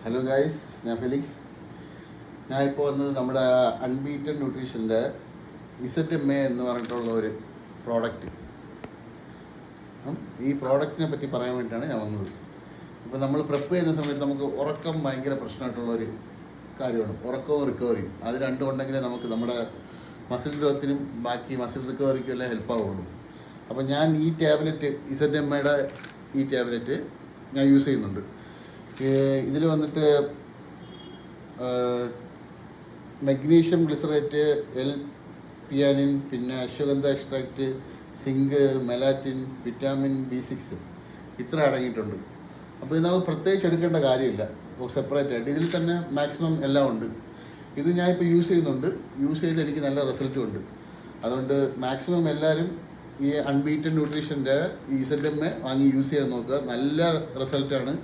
Hello guys, ഞാൻ Felix. ഞാൻ ഇപ്പോൾ വന്നത് നമ്മുടെ അൺബീറ്റൻ ന്യൂട്രീഷൻ്റെ ZMA എന്ന് പറഞ്ഞിട്ടുള്ള ഒരു പ്രോഡക്റ്റ്. ഈ പ്രോഡക്റ്റിനെ പറ്റി പറയാൻ വേണ്ടിയിട്ടാണ് ഞാൻ വന്നത്. ഇപ്പോൾ നമ്മൾ പ്രെപ്പ് ചെയ്യുന്ന സമയത്ത് നമുക്ക് ഉറക്കം ഭയങ്കര പ്രശ്നമായിട്ടുള്ളൊരു കാര്യമാണ്. ഉറക്കവും റിക്കവറിയും അത് രണ്ടും ഉണ്ടെങ്കിലേ നമുക്ക് നമ്മുടെ മസിൽ ഗ്രോത്തിനും ബാക്കി മസിൽ റിക്കവറിക്കും എല്ലാം ഹെൽപ്പാവുള്ളൂ. അപ്പോൾ ഞാൻ ഈ ടാബ്ലറ്റ് ZMAയുടെ ഈ ടാബ്ലറ്റ് ഞാൻ യൂസ് ചെയ്യുന്നുണ്ട്. ഇതിൽ വന്നിട്ട് മഗ്നീഷ്യം ഗ്ലിസറേറ്റ്, L-തിയാനിൻ, പിന്നെ ashwagandha extract, zinc, melatonin, vitamin B6 ഇത്ര അടങ്ങിയിട്ടുണ്ട്. അപ്പോൾ ഇത് നമുക്ക് പ്രത്യേകിച്ച് എടുക്കേണ്ട കാര്യമില്ല, സെപ്പറേറ്റ് ആയിട്ട് ഇതിൽ തന്നെ മാക്സിമം എല്ലാം ഉണ്ട്. ഇത് ഞാനിപ്പോൾ യൂസ് ചെയ്യുന്നുണ്ട്. യൂസ് ചെയ്ത് എനിക്ക് നല്ല റിസൾട്ടും ഉണ്ട്. അതുകൊണ്ട് മാക്സിമം എല്ലാവരും ഈ അൺബീറ്റൻ ന്യൂട്രീഷൻ്റെ ഈ ZMA വാങ്ങി യൂസ് ചെയ്യാൻ നോക്കുക. നല്ല റിസൾട്ടാണ്.